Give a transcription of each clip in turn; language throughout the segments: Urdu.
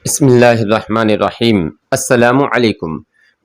بسم اللہ الرحمن الرحیم۔ السلام علیکم۔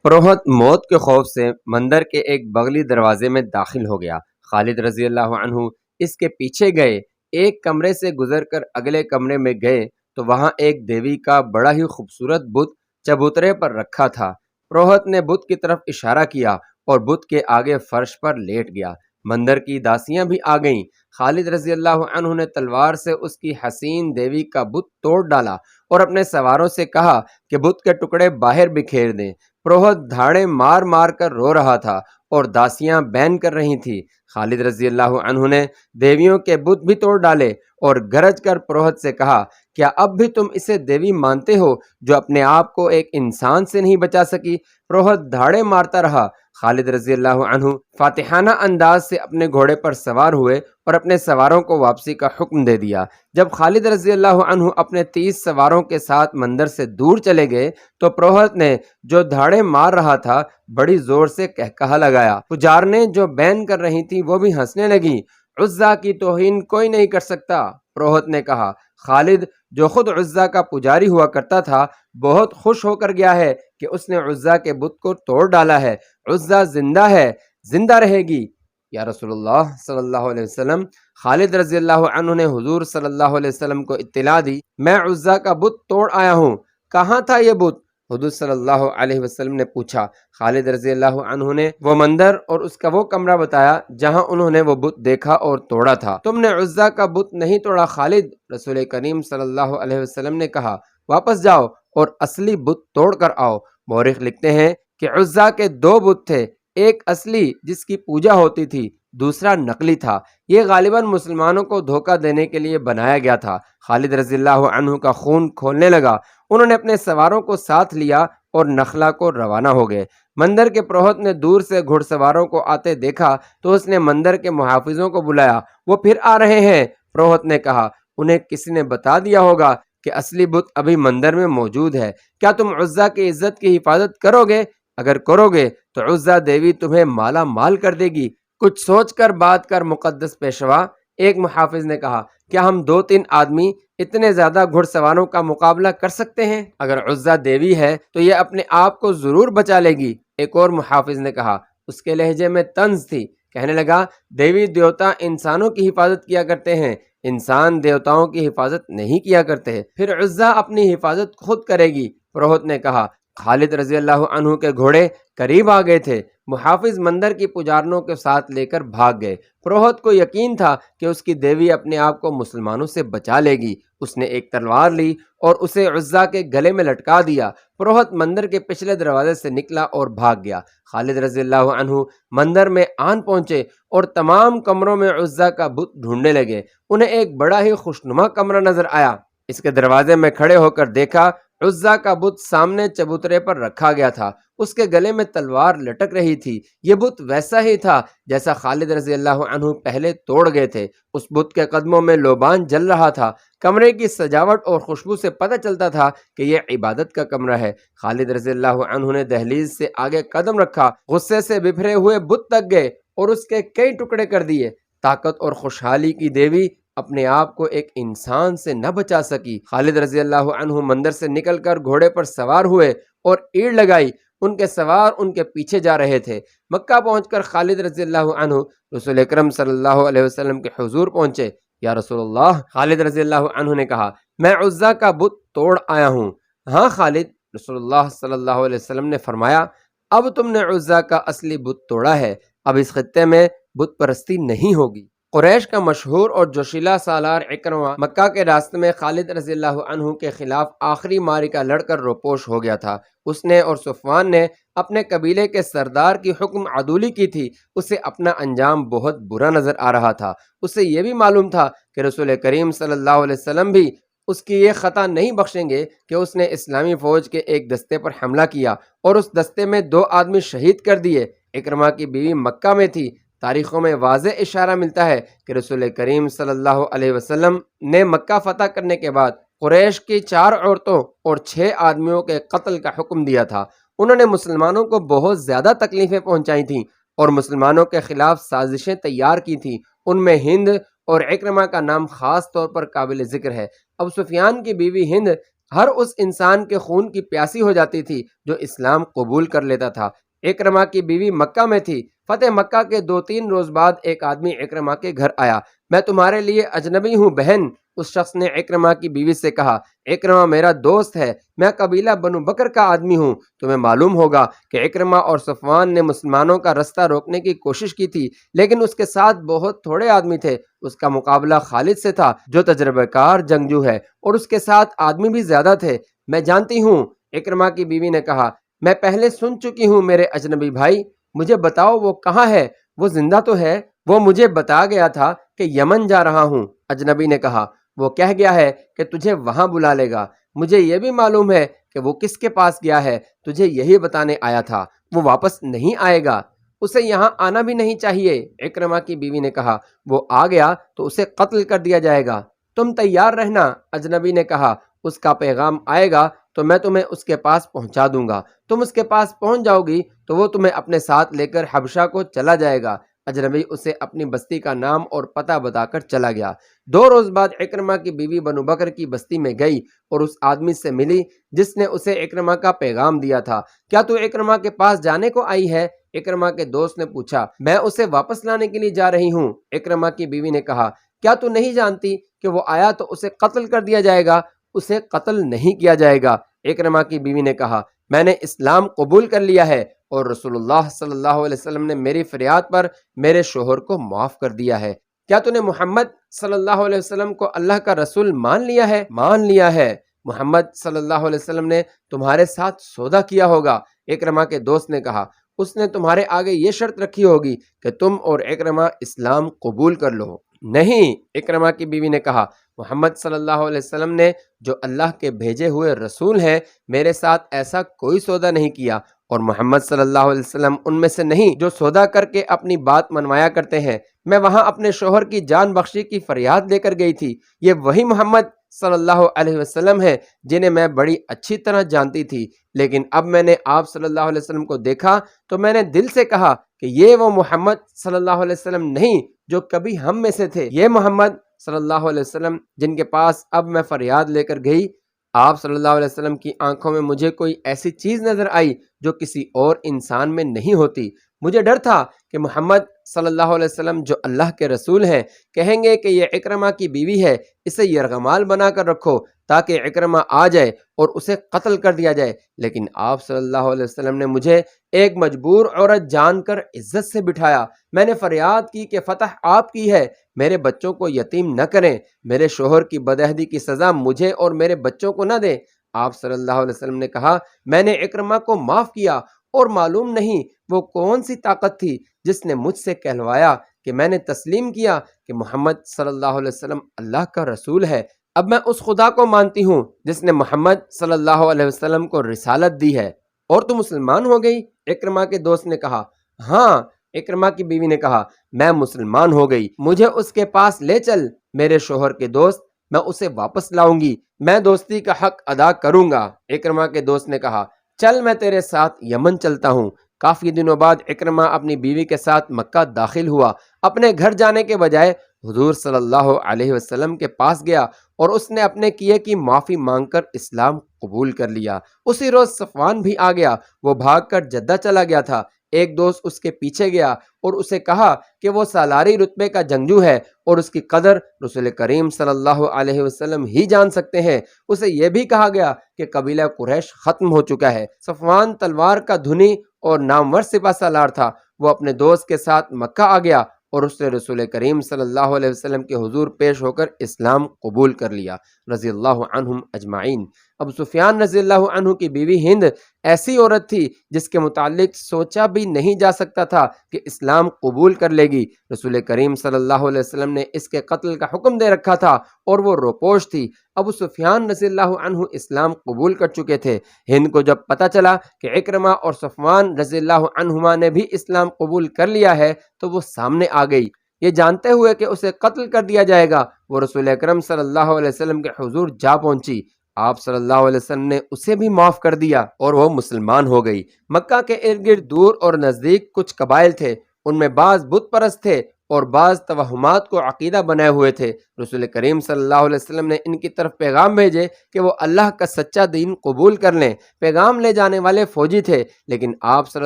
پروہت موت کے خوف سے مندر کے ایک بغلی دروازے میں داخل ہو گیا۔ خالد رضی اللہ عنہ اس کے پیچھے گئے، ایک کمرے سے گزر کر اگلے کمرے میں گئے تو وہاں ایک دیوی کا بڑا ہی خوبصورت بت چبوترے پر رکھا تھا۔ پروہت نے بت کی طرف اشارہ کیا اور بت کے آگے فرش پر لیٹ گیا۔ مندر کی داسیاں بھی آ گئیں۔ خالد رضی اللہ عنہ نے تلوار سے اس کی حسین دیوی کا بت توڑ ڈالا اور اپنے سواروں سے کہا کہ بت کے ٹکڑے باہر بکھیر دیں۔ پروہت دھاڑے مار مار کر رو رہا تھا اور داسیاں بین کر رہی تھی۔ خالد رضی اللہ عنہ نے دیویوں کے بت بھی توڑ ڈالے اور گرج کر پروہت سے کہا، کیا اب بھی تم اسے دیوی مانتے ہو جو اپنے آپ کو ایک انسان سے نہیں بچا سکی؟ پروہت دھاڑے مارتا رہا۔ خالد رضی اللہ عنہ فاتحانہ انداز سے اپنے گھوڑے پر سوار ہوئے اور اپنے سواروں کو واپسی کا حکم دے دیا۔ جب خالد رضی اللہ عنہ اپنے 30 سواروں کے ساتھ مندر سے دور چلے گئے تو پروہت نے جو دھاڑے مار رہا تھا بڑی زور سے کہا لگایا۔ پجارنے جو بین کر رہی تھی وہ بھی ہنسنے لگی۔ عزا کی توہین کوئی نہیں کر سکتا، پروہت نے کہا۔ خالد جو خود عزا کا پجاری ہوا کرتا تھا بہت خوش ہو کر گیا ہے کہ اس نے عزا کے بت کو توڑ ڈالا ہے۔ عزا زندہ ہے، زندہ رہے گی یا رسول اللہ صلی اللہ علیہ وسلم۔ خالد رضی اللہ عنہ نے حضور صلی اللہ علیہ وسلم کو اطلاع دی، میں عزا کا بت توڑ آیا ہوں۔ کہاں تھا یہ بت؟ حضور صلی اللہ علیہ وسلم نے پوچھا۔ خالد رضی اللہ عنہ نے وہ مندر اور اس کا وہ کمرہ بتایا جہاں انہوں نے وہ بت دیکھا اور توڑا تھا۔ تم نے عزا کا بت نہیں توڑا خالد، رسول کریم صلی اللہ علیہ وسلم نے کہا۔ واپس جاؤ اور اصلی بت توڑ کر آؤ۔ مورخ لکھتے ہیں کہ عزا کے 2 بت تھے، ایک اصلی جس کی پوجا ہوتی تھی، دوسرا نقلی تھا۔ یہ غالباً مسلمانوں کو دھوکہ دینے کے لیے بنایا گیا تھا۔ خالد رضی اللہ عنہ کا خون کھولنے لگا۔ انہوں نے اپنے سواروں کو ساتھ لیا اور نخلا کو روانہ ہو گئے۔ مندر کے پروہت نے دور سے گھڑ سواروں کو آتے دیکھا تو اس نے مندر کے محافظوں کو بلایا۔ وہ پھر آ رہے ہیں، پروہت نے کہا۔ انہیں کسی نے بتا دیا ہوگا کہ اصلی بت ابھی مندر میں موجود ہے۔ کیا تم عزا کی عزت کی حفاظت کرو گے؟ اگر کرو گے تو عزا دیوی تمہیں مالا مال کر دے گی۔ کچھ سوچ کر بات کر مقدس پیشوا، ایک محافظ نے کہا، کیا ہم 2-3 آدمی اتنے زیادہ گھڑ سواروں کا مقابلہ کر سکتے ہیں؟ اگر عزا دیوی ہے تو یہ اپنے آپ کو ضرور بچا لے گی۔ ایک اور محافظ نے کہا، اس کے لہجے میں طنز تھی، کہنے لگا، دیوی دیوتا انسانوں کی حفاظت کیا کرتے ہیں، انسان دیوتاؤں کی حفاظت نہیں کیا کرتے، پھر عزا اپنی حفاظت خود کرے گی۔ پروہت نے کہا۔ خالد رضی اللہ عنہ کے گھوڑے قریب آ گئے تھے۔ محافظ مندر کی پجارنوں کے ساتھ لے کر بھاگ گئے۔ پروہت کو یقین تھا کہ اس کی دیوی اپنے آپ کو مسلمانوں سے بچا لے گی۔ اس نے ایک تلوار لی اور اسے عزا کے گلے میں لٹکا دیا۔ پروہت مندر کے پچھلے دروازے سے نکلا اور بھاگ گیا۔ خالد رضی اللہ عنہ مندر میں آن پہنچے اور تمام کمروں میں عزا کا بت ڈھونڈنے لگے۔ انہیں ایک بڑا ہی خوشنما کمرہ نظر آیا۔ اس کے دروازے میں کھڑے ہو کر دیکھا، عزا کا بت سامنے چبوترے پر رکھا گیا تھا، اس کے گلے میں تلوار لٹک رہی تھی۔ یہ بت ویسا ہی تھا جیسا خالد رضی اللہ عنہ پہلے توڑ گئے تھے۔ اس بت کے قدموں میں لوبان جل رہا تھا۔ کمرے کی سجاوٹ اور خوشبو سے پتہ چلتا تھا کہ یہ عبادت کا کمرہ ہے۔ خالد رضی اللہ عنہ نے دہلیز سے آگے قدم رکھا، غصے سے بپھرے ہوئے بت تک گئے اور اس کے کئی ٹکڑے کر دیے۔ طاقت اور خوشحالی کی دیوی اپنے آپ کو ایک انسان سے نہ بچا سکی۔ خالد رضی اللہ عنہ مندر سے نکل کر گھوڑے پر سوار ہوئے اور ایڑ لگائی۔ ان کے سوار ان کے پیچھے جا رہے تھے۔ مکہ پہنچ کر خالد رضی اللہ عنہ رسول اکرم صلی اللہ علیہ وسلم کے حضور پہنچے۔ یا رسول اللہ، خالد رضی اللہ عنہ نے کہا، میں عزا کا بت توڑ آیا ہوں۔ ہاں خالد، رسول اللہ صلی اللہ علیہ وسلم نے فرمایا، اب تم نے عزا کا اصلی بت توڑا ہے، اب اس خطے میں بت پرستی نہیں ہوگی۔ قریش کا مشہور اور جوشیلا سالار اکرمہ مکہ کے راستے میں خالد رضی اللہ عنہ کے خلاف آخری معرکہ لڑ کر روپوش ہو گیا تھا۔ اس نے اور صفوان نے اپنے قبیلے کے سردار کی حکم عدولی کی تھی۔ اسے اپنا انجام بہت برا نظر آ رہا تھا۔ اسے یہ بھی معلوم تھا کہ رسول کریم صلی اللہ علیہ وسلم بھی اس کی یہ خطا نہیں بخشیں گے کہ اس نے اسلامی فوج کے ایک دستے پر حملہ کیا اور اس دستے میں 2 آدمی شہید کر دیے۔ اکرمہ کی بیوی مکہ میں تھی۔ تاریخوں میں واضح اشارہ ملتا ہے کہ رسول کریم صلی اللہ علیہ وسلم نے مکہ فتح کرنے کے بعد قریش کی 4 عورتوں اور 6 آدمیوں کے قتل کا حکم دیا تھا۔ انہوں نے مسلمانوں کو بہت زیادہ تکلیفیں پہنچائی تھیں اور مسلمانوں کے خلاف سازشیں تیار کی تھیں۔ ان میں ہند اور اکرمہ کا نام خاص طور پر قابل ذکر ہے۔ ابو سفیان کی بیوی ہند ہر اس انسان کے خون کی پیاسی ہو جاتی تھی جو اسلام قبول کر لیتا تھا۔ اکرمہ کی بیوی مکہ میں تھی۔ فتح مکہ کے 2-3 روز بعد ایک آدمی اکرمہ کے گھر آیا۔ میں تمہارے لیے اجنبی ہوں بہن، اس شخص نے اکرمہ کی بیوی سے کہا۔ اکرمہ میرا دوست ہے، میں قبیلہ بنو بکر کا آدمی ہوں۔ تمہیں معلوم ہوگا کہ اکرمہ اور صفوان نے مسلمانوں کا رستہ روکنے کی کوشش کی تھی، لیکن اس کے ساتھ بہت تھوڑے آدمی تھے۔ اس کا مقابلہ خالد سے تھا جو تجربہ کار جنگجو ہے، اور اس کے ساتھ آدمی بھی زیادہ تھے۔ میں جانتی ہوں، اکرمہ کی بیوی نے کہا، میں پہلے سن چکی ہوں میرے اجنبی بھائی، مجھے بتاؤ وہ کہاں ہے؟ وہ زندہ تو ہے؟ وہ مجھے بتا گیا تھا کہ یمن جا رہا ہوں۔ اجنبی نے کہا، وہ کہہ گیا ہے کہ تجھے وہاں بلا لے گا۔ مجھے یہ بھی معلوم ہے کہ وہ کس کے پاس گیا ہے، تجھے یہی بتانے آیا تھا۔ وہ واپس نہیں آئے گا، اسے یہاں آنا بھی نہیں چاہیے۔ اکرمہ کی بیوی نے کہا، وہ آ گیا تو اسے قتل کر دیا جائے گا۔ تم تیار رہنا، اجنبی نے کہا، اس کا پیغام آئے گا تو میں تمہیں اس کے پاس پہنچا دوں گا۔ تم اس کے پاس پہنچ جاؤ گی تو وہ تمہیں اپنے ساتھ لے کر حبشہ کو چلا جائے گا۔ اجنبی اسے اپنی بستی کا نام اور پتہ بتا کر چلا گیا۔ 2 روز بعد اکرمہ کی بیوی بنو بکر کی بستی میں گئی اور اس آدمی سے ملی جس نے اسے اکرمہ کا پیغام دیا تھا۔ کیا تو اکرمہ کے پاس جانے کو آئی ہے؟ اکرمہ کے دوست نے پوچھا۔ میں اسے واپس لانے کے لیے جا رہی ہوں۔ اکرمہ کی بیوی نے کہا، کیا تو نہیں جانتی کہ وہ آیا تو اسے قتل کر دیا جائے گا؟ اسے قتل نہیں کیا جائے گا۔ اکرمہ کی بیوی نے کہا، میں نے اسلام قبول کر لیا ہے اور رسول اللہ صلی اللہ علیہ وسلم نے میری فریاد پر میرے شوہر کو معاف کر دیا ہے۔ کیا تو نے محمد صلی اللہ علیہ وسلم کو اللہ کا رسول مان لیا ہے؟ مان لیا ہے۔ محمد صلی اللہ علیہ وسلم نے تمہارے ساتھ سودا کیا ہوگا۔ اکرمہ کے دوست نے کہا، اس نے تمہارے آگے یہ شرط رکھی ہوگی کہ تم اور اکرمہ اسلام قبول کر لو۔ نہیں، اکرمہ کی بیوی نے کہا، محمد صلی اللہ علیہ وسلم نے جو اللہ کے بھیجے ہوئے رسول ہیں میرے ساتھ ایسا کوئی سودا نہیں کیا، اور محمد صلی اللہ علیہ وسلم ان میں سے نہیں جو سودا کر کے اپنی بات منوایا کرتے ہیں۔ میں وہاں اپنے شوہر کی جان بخشی کی فریاد لے کر گئی تھی۔ یہ وہی محمد صلی اللہ علیہ وسلم ہے جنہیں میں بڑی اچھی طرح جانتی تھی، لیکن اب میں نے آپ صلی اللہ علیہ وسلم کو دیکھا تو میں نے دل سے کہا کہ یہ وہ محمد صلی اللہ علیہ وسلم نہیں جو کبھی ہم میں سے تھے۔ یہ محمد صلی اللہ علیہ وسلم جن کے پاس اب میں فریاد لے کر گئی، آپ صلی اللہ علیہ وسلم کی آنکھوں میں مجھے کوئی ایسی چیز نظر آئی جو کسی اور انسان میں نہیں ہوتی۔ مجھے ڈر تھا کہ محمد صلی اللہ علیہ وسلم جو اللہ کے رسول ہیں کہیں گے کہ یہ اکرمہ کی بیوی ہے، اسے یرغمال بنا کر رکھو تاکہ اکرمہ آ جائے اور اسے قتل کر دیا جائے، لیکن آپ صلی اللہ علیہ وسلم نے مجھے ایک مجبور عورت جان کر عزت سے بٹھایا۔ میں نے فریاد کی کہ فتح آپ کی ہے، میرے بچوں کو یتیم نہ کریں، میرے شوہر کی بدعہدی کی سزا مجھے اور میرے بچوں کو نہ دیں۔ آپ صلی اللہ علیہ وسلم نے کہا، میں نے اکرمہ کو معاف کیا، اور معلوم نہیں وہ کون سی طاقت تھی جس نے مجھ سے کہلوایا کہ میں نے تسلیم کیا کہ محمد صلی اللہ علیہ وسلم اللہ کا رسول ہے۔ اب میں اس خدا کو مانتی ہوں جس نے محمد صلی اللہ علیہ وسلم کو رسالت دی ہے۔ اور تو مسلمان ہو گئی؟ اکرمہ کے دوست نے کہا، ہاں۔ اکرمہ کی بیوی نے کہا، میں مسلمان ہو گئی، مجھے اس کے پاس لے چل میرے شوہر کے دوست، میں اسے واپس لاؤں گی، میں دوستی کا حق ادا کروں گا۔ اکرمہ کے دوست نے کہا، چل میں تیرے ساتھ یمن چلتا ہوں۔ کافی دنوں بعد اکرمہ اپنی بیوی کے ساتھ مکہ داخل ہوا۔ اپنے گھر جانے کے بجائے حضور صلی اللہ علیہ وسلم کے پاس گیا اور اس نے اپنے کیے کی معافی مانگ کر اسلام قبول کر لیا۔ اسی روز صفوان بھی آ گیا، وہ بھاگ کر جدہ چلا گیا تھا۔ ایک دوست اس کے پیچھے گیا اور اسے کہا کہ وہ سالاری رتبے کا جنگجو ہے اور اس کی قدر رسول کریم صلی اللہ علیہ وسلم ہی جان سکتے ہیں۔ اسے یہ بھی کہا گیا کہ قبیلہ قریش ختم ہو چکا ہے۔ صفوان تلوار کا دھنی اور نامور سپہ سالار تھا۔ وہ اپنے دوست کے ساتھ مکہ آ گیا اور اس نے رسول کریم صلی اللہ علیہ وسلم کے حضور پیش ہو کر اسلام قبول کر لیا، رضی اللہ عنہم اجمعین۔ ابو سفیان رضی اللہ عنہ کی بیوی ہند ایسی عورت تھی جس کے متعلق سوچا بھی نہیں جا سکتا تھا کہ اسلام قبول کر لے گی۔ رسول کریم صلی اللہ علیہ وسلم نے اس کے قتل کا حکم دے رکھا تھا اور وہ روپوش تھی۔ ابو سفیان رضی اللہ عنہ اسلام قبول کر چکے تھے۔ ہند کو جب پتہ چلا کہ اکرمہ اور صفوان رضی اللہ عنہما نے بھی اسلام قبول کر لیا ہے تو وہ سامنے آ گئی۔ یہ جانتے ہوئے کہ اسے قتل کر دیا جائے گا، وہ رسول اکرم صلی اللہ علیہ وسلم کے حضور جا پہنچی۔ آپ صلی اللہ علیہ وسلم نے اسے بھی معاف کر دیا اور وہ مسلمان ہو گئی۔ مکہ کے ارد گرد دور اور نزدیک کچھ قبائل تھے، ان میں بعض بت پرست تھے اور بعض توہمات کو عقیدہ بنائے ہوئے تھے۔ رسول کریم صلی اللہ علیہ وسلم نے ان کی طرف پیغام بھیجے کہ وہ اللہ کا سچا دین قبول کر لیں۔ پیغام لے جانے والے فوجی تھے، لیکن آپ صلی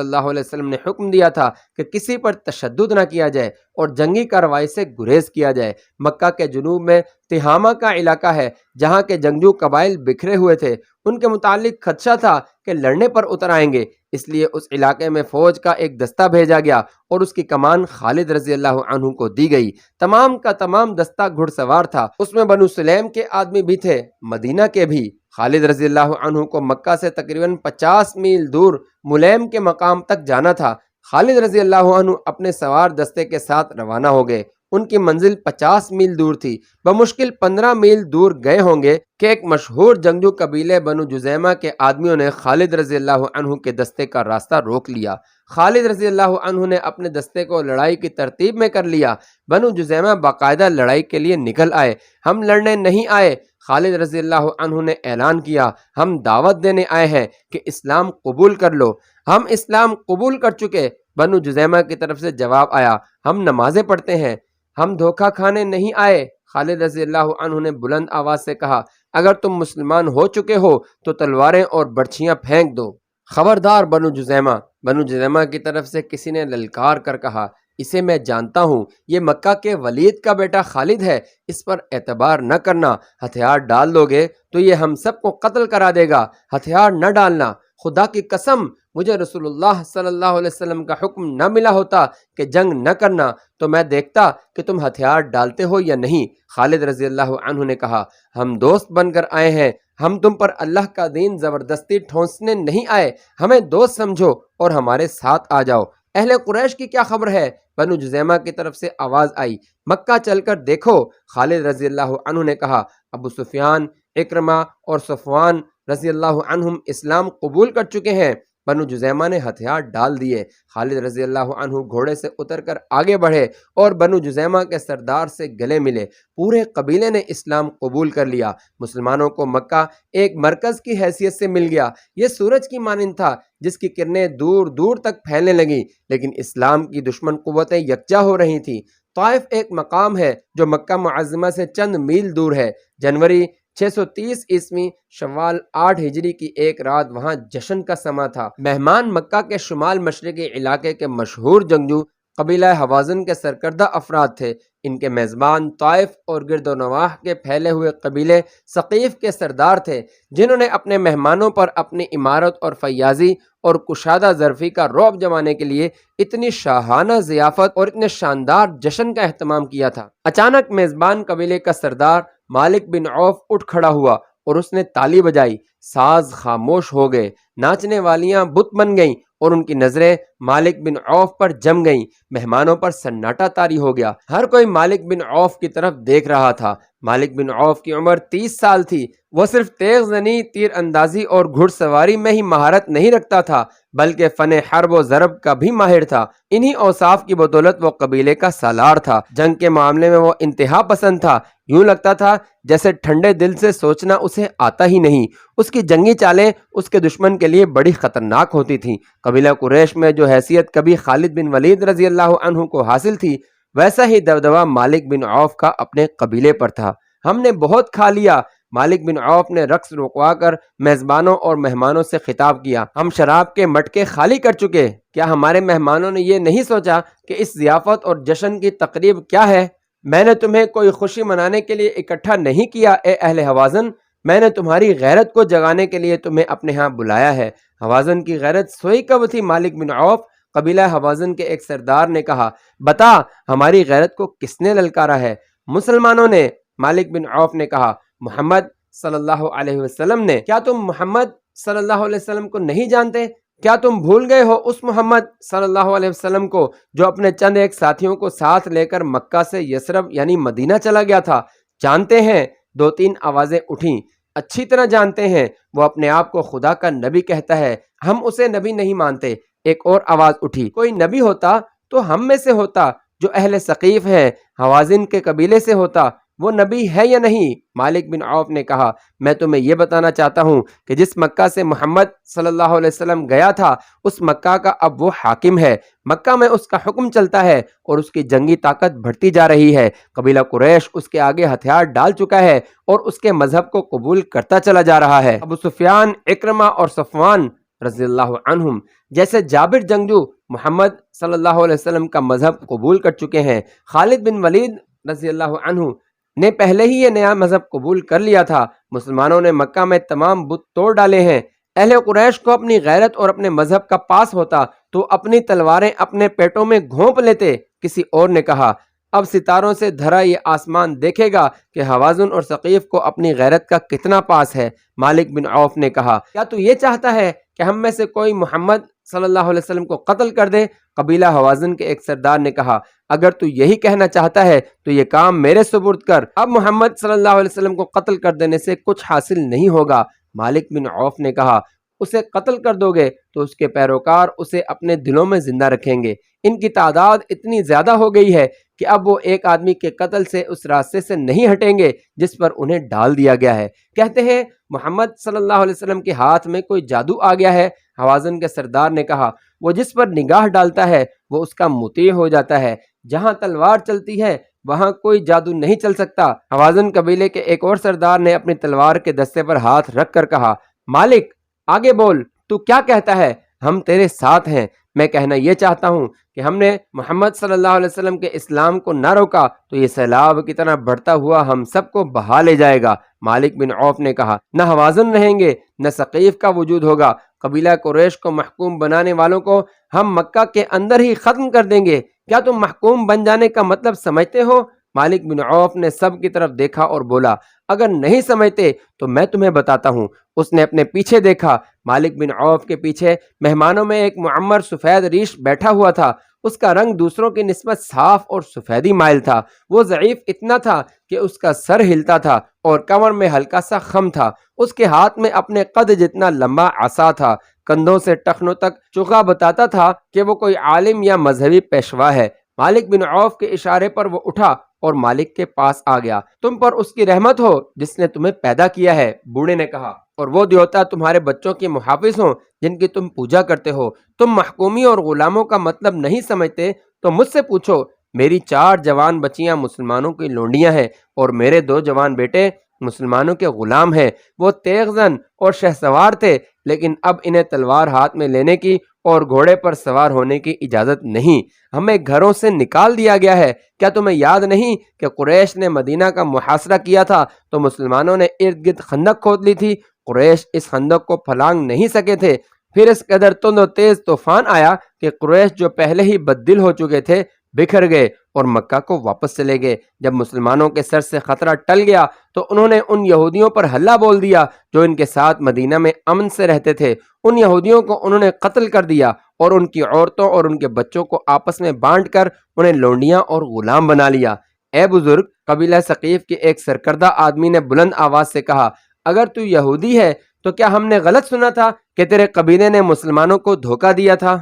اللہ علیہ وسلم نے حکم دیا تھا کہ کسی پر تشدد نہ کیا جائے اور جنگی کارروائی سے گریز کیا جائے۔ مکہ کے جنوب میں تہامہ کا علاقہ ہے جہاں کے جنگجو قبائل بکھرے ہوئے تھے۔ ان کے متعلق خدشہ تھا کہ لڑنے پر اتر آئیں گے، اس لیے اس علاقے میں فوج کا ایک دستہ بھیجا گیا اور اس کی کمان خالد رضی اللہ عنہ کو دی گئی۔ تمام کا تمام دستہ گھڑ سوار تھا، اس میں بنو سلیم کے آدمی بھی تھے، مدینہ کے بھی۔ خالد رضی اللہ عنہ کو مکہ سے تقریباً 50 میل دور ملیم کے مقام تک جانا تھا۔ خالد رضی اللہ عنہ اپنے سوار دستے کے ساتھ روانہ ہو گئے۔ ان کی منزل 50 میل دور تھی۔ بمشکل 15 میل دور گئے ہوں گے کہ ایک مشہور جنگجو قبیلے بنو جذیمہ کے آدمیوں نے خالد رضی اللہ عنہ کے دستے کا راستہ روک لیا۔ خالد رضی اللہ عنہ نے اپنے دستے کو لڑائی کی ترتیب میں کر لیا۔ بنو جذیمہ باقاعدہ لڑائی کے لیے نکل آئے۔ ہم لڑنے نہیں آئے، خالد رضی اللہ عنہ نے اعلان کیا، ہم دعوت دینے آئے ہیں کہ اسلام قبول کر لو۔ ہم اسلام قبول کر چکے۔ بنو جذیمہ کی طرف سے جواب آیا، ہم نمازیں پڑھتے ہیں، ہم دھوکہ کھانے نہیں آئے۔ خالد رضی اللہ عنہ نے بلند آواز سے کہا، اگر تم مسلمان ہو چکے ہو تو تلواریں اور برچھیاں پھینک دو۔ خبردار بنو جذیمہ! بنو جذیمہ کی طرف سے کسی نے للکار کر کہا، اسے میں جانتا ہوں، یہ مکہ کے ولید کا بیٹا خالد ہے، اس پر اعتبار نہ کرنا، ہتھیار ڈال دو گے تو یہ ہم سب کو قتل کرا دے گا، ہتھیار نہ ڈالنا۔ خدا کی قسم، مجھے رسول اللہ صلی اللہ علیہ وسلم کا حکم نہ ملا ہوتا کہ جنگ نہ کرنا تو میں دیکھتا کہ تم ہتھیار ڈالتے ہو یا نہیں۔ خالد رضی اللہ عنہ نے کہا، ہم دوست بن کر آئے ہیں، ہم تم پر اللہ کا دین زبردستی ٹھونسنے نہیں آئے، ہمیں دوست سمجھو اور ہمارے ساتھ آ جاؤ۔ اہل قریش کی کیا خبر ہے؟ بنو جذیمہ کی طرف سے آواز آئی، مکہ چل کر دیکھو۔ خالد رضی اللہ عنہ نے کہا، ابو سفیان، اکرمہ اور صفوان رضی اللہ عنہم اسلام قبول کر چکے ہیں۔ بنو جذیمہ نے ہتھیار ڈال دیے۔ خالد رضی اللہ عنہ گھوڑے سے اتر کر آگے بڑھے اور بنو جذیمہ کے سردار سے گلے ملے۔ پورے قبیلے نے اسلام قبول کر لیا۔ مسلمانوں کو مکہ ایک مرکز کی حیثیت سے مل گیا۔ یہ سورج کی مانند تھا جس کی کرنیں دور دور تک پھیلنے لگیں، لیکن اسلام کی دشمن قوتیں یکجا ہو رہی تھیں۔ طائف ایک مقام ہے جو مکہ معظمہ سے چند میل دور ہے۔ جنوری 630 عیسوی شوال 8 ہجری کی ایک رات وہاں جشن کا سما تھا۔ مہمان مکہ کے شمال مشرقی علاقے کے مشہور جنگجو قبیلہ حوازن کے سرکردہ افراد تھے۔ ان کے میزبان طائف اور گرد و نواح کے پھیلے ہوئے قبیلے ثقیف کے سردار تھے، جنہوں نے اپنے مہمانوں پر اپنی عمارت اور فیاضی اور کشادہ ظرفی کا رعب جمانے کے لیے اتنی شاہانہ ضیافت اور اتنے شاندار جشن کا اہتمام کیا تھا۔ اچانک میزبان قبیلے کا سردار مالک بن عوف اٹھ کھڑا ہوا اور اس نے تالی بجائی۔ ساز خاموش ہو گئے، ناچنے والیاں بت بن گئیں اور ان کی نظریں مالک بن عوف پر جم گئیں۔ مہمانوں پر سناٹا طاری ہو گیا۔ ہر کوئی مالک بن عوف کی طرف دیکھ رہا تھا۔ مالک بن عوف کی عمر 30 سال تھی۔ وہ صرف تیغ زنی، تیر اندازی اور گھڑ سواری میں ہی مہارت نہیں رکھتا تھا بلکہ فن حرب و ضرب کا بھی ماہر تھا۔ انہی اوصاف کی بدولت وہ قبیلے کا سالار تھا۔ جنگ کے معاملے میں وہ انتہا پسند تھا۔ یوں لگتا تھا جیسے ٹھنڈے دل سے سوچنا اسے آتا ہی نہیں۔ اس کی جنگی چالیں اس کے دشمن کے لیے بڑی خطرناک ہوتی تھیں۔ قبیلہ قریش میں جو حیثیت کبھی خالد بن ولید رضی اللہ عنہ کو حاصل تھی، ویسا ہی دبدبہ مالک بن عوف کا اپنے قبیلے پر تھا۔ ہم نے بہت کھا لیا، مالک بن عوف نے رقص رکوا کر میزبانوں اور مہمانوں سے خطاب کیا۔ ہم شراب کے مٹکے خالی کر چکے۔ کیا ہمارے مہمانوں نے یہ نہیں سوچا کہ اس ضیافت اور جشن کی تقریب کیا ہے؟ میں نے تمہیں کوئی خوشی منانے کے لیے اکٹھا نہیں کیا اے اہل حوازن، میں نے تمہاری غیرت کو جگانے کے لیے تمہیں اپنے ہاں بلایا ہے۔ حوازن کی غیرت سوئی کب تھی مالک بن عوف؟ قبیلہ حوازن کے ایک سردار نے کہا، بتا ہماری غیرت کو کس نے للکارا ہے؟ مسلمانوں نے، مالک بن عوف نے کہا، محمد صلی اللہ علیہ وسلم نے۔ کیا تم محمد صلی اللہ علیہ وسلم کو نہیں جانتے؟ کیا تم بھول گئے ہو اس محمد صلی اللہ علیہ وسلم کو جو اپنے چند ایک ساتھیوں کو ساتھ لے کر مکہ سے یثرب یعنی مدینہ چلا گیا تھا؟ جانتے ہیں؟ 2-3 آوازیں اٹھیں۔ اچھی طرح جانتے ہیں، وہ اپنے آپ کو خدا کا نبی کہتا ہے، ہم اسے نبی نہیں مانتے۔ ایک اور آواز اٹھی، کوئی نبی ہوتا تو ہم میں سے ہوتا، جو اہل ثقیف ہیں، حوازن کے قبیلے سے ہوتا، وہ نبی ہے یا نہیں؟ مالک بن عوف نے کہا میں تمہیں یہ بتانا چاہتا ہوں کہ جس مکہ سے محمد صلی اللہ علیہ وسلم گیا تھا اس مکہ کا اب وہ حاکم ہے، مکہ میں اس کا حکم چلتا ہے اور اس کی جنگی طاقت بڑھتی جا رہی ہے، قبیلہ قریش اس کے آگے ہتھیار ڈال چکا ہے اور اس کے مذہب کو قبول کرتا چلا جا رہا ہے۔ ابو سفیان، اکرمہ اور صفوان رضی اللہ عنہم جیسے جابر جنگجو محمد صلی اللہ علیہ وسلم کا مذہب قبول کر چکے ہیں۔ خالد بن ولید رضی اللہ عنہ نے پہلے ہی یہ نیا مذہب قبول کر لیا تھا۔ مسلمانوں نے مکہ میں تمام بت توڑ ڈالے ہیں۔ اہل قریش کو اپنی غیرت اور اپنے مذہب کا پاس ہوتا تو اپنی تلواریں اپنے پیٹوں میں گھونپ لیتے۔ کسی اور نے کہا اب ستاروں سے دھرا یہ آسمان دیکھے گا کہ حوازن اور ثقیف کو اپنی غیرت کا کتنا پاس ہے۔ مالک بن عوف نے کہا کیا تو یہ چاہتا ہے کہ ہم میں سے کوئی محمد صلی اللہ علیہ وسلم کو قتل کر دے؟ قبیلہ حوازن کے ایک سردار نے کہا اگر تو یہی کہنا چاہتا ہے تو یہ کام میرے سپرد کر، اب محمد صلی اللہ علیہ وسلم کو قتل کر دینے سے کچھ حاصل نہیں ہوگا۔ مالک بن عوف نے کہا اسے قتل کر دو گے تو اس کے پیروکار اسے اپنے دلوں میں زندہ رکھیں گے۔ ان کی تعداد اتنی زیادہ ہو گئی ہے کہ اب وہ ایک آدمی کے قتل سے اس راستے سے نہیں ہٹیں گے جس پر انہیں ڈال دیا گیا ہے۔ کہتے ہیں محمد صلی اللہ علیہ وسلم کے ہاتھ میں کوئی جادو آ گیا ہے۔ حوازن کے سردار نے کہا وہ جس پر نگاہ ڈالتا ہے وہ اس کا مطیع ہو جاتا ہے، جہاں تلوار چلتی ہے وہاں کوئی جادو نہیں چل سکتا۔ حوازن قبیلے کے ایک اور سردار نے اپنی تلوار کے دستے پر ہاتھ رکھ کر کہا مالک آگے بول، تو کیا کہتا ہے؟ ہم تیرے ساتھ ہیں۔ میں کہنا یہ چاہتا ہوں کہ ہم نے محمد صلی اللہ علیہ وسلم کے اسلام کو نہ روکا تو یہ سیلاب کی طرح بڑھتا ہوا ہم سب کو بہا لے جائے گا۔ مالک بن عوف نے کہا نہ حوازن رہیں گے نہ ثقیف کا وجود ہوگا، قبیلہ قریش کو محکوم بنانے والوں کو ہم مکہ کے اندر ہی ختم کر دیں گے۔ کیا تم محکوم بن جانے کا مطلب سمجھتے ہو؟ مالک بن عوف نے سب کی طرف دیکھا اور بولا اگر نہیں سمجھتے تو میں تمہیں بتاتا ہوں۔ اس نے اپنے پیچھے دیکھا، مالک بن عوف کے پیچھے مہمانوں میں ایک معمر سفید ریش بیٹھا ہوا تھا۔ اس کا رنگ دوسروں کی نسبت صاف اور سفیدی مائل تھا۔ وہ ضعیف اتنا تھا کہ اس کا سر ہلتا تھا اور کمر میں ہلکا سا خم تھا۔ اس کے ہاتھ میں اپنے قد جتنا لمبا عصا تھا، کندھوں سے ٹخنوں تک چوغا بتاتا تھا کہ وہ کوئی عالم یا مذہبی پیشوا ہے۔ مالک بن عوف کے اشارے پر وہ اٹھا اور مالک کے پاس آ گیا۔ تم پر اس کی رحمت ہو جس نے تمہیں پیدا کیا ہے، بوڑھے نے کہا، اور وہ دیوتا تمہارے بچوں کے محافظ ہوں جن کی تم پوجا کرتے ہو۔ تم محکومی اور غلاموں کا مطلب نہیں سمجھتے تو مجھ سے پوچھو۔ میری 4 جوان بچیاں مسلمانوں کی لونڈیاں ہیں اور میرے 2 جوان بیٹے مسلمانوں کے غلام ہیں۔ وہ تیغ زن اور شہسوار تھے لیکن اب انہیں تلوار ہاتھ میں لینے کی اور گھوڑے پر سوار ہونے کی اجازت نہیں، ہمیں گھروں سے نکال دیا گیا ہے۔ کیا تمہیں یاد نہیں کہ قریش نے مدینہ کا محاصرہ کیا تھا تو مسلمانوں نے ارد گرد خندق کھود لی تھی؟ قریش اس خندق کو پھلانگ نہیں سکے تھے، پھر اس قدر تند و تیز طوفان آیا کہ قریش جو پہلے ہی بددل ہو چکے تھے بکھر گئے اور مکہ کو واپس چلے گئے۔ جب مسلمانوں کے سر سے خطرہ ٹل گیا تو انہوں نے ان یہودیوں پر حملہ بول دیا جو ان کے ساتھ مدینہ میں امن سے رہتے تھے۔ ان یہودیوں کو انہوں نے قتل کر دیا اور ان کی عورتوں اور ان کے بچوں کو آپس میں بانٹ کر انہیں لونڈیاں اور غلام بنا لیا۔ اے بزرگ، قبیلہ ثقیف کے ایک سرکردہ آدمی نے بلند آواز سے کہا اگر تو یہودی ہے تو کیا ہم نے غلط سنا تھا کہ تیرے قبیلے نے مسلمانوں کو دھوکہ دیا تھا؟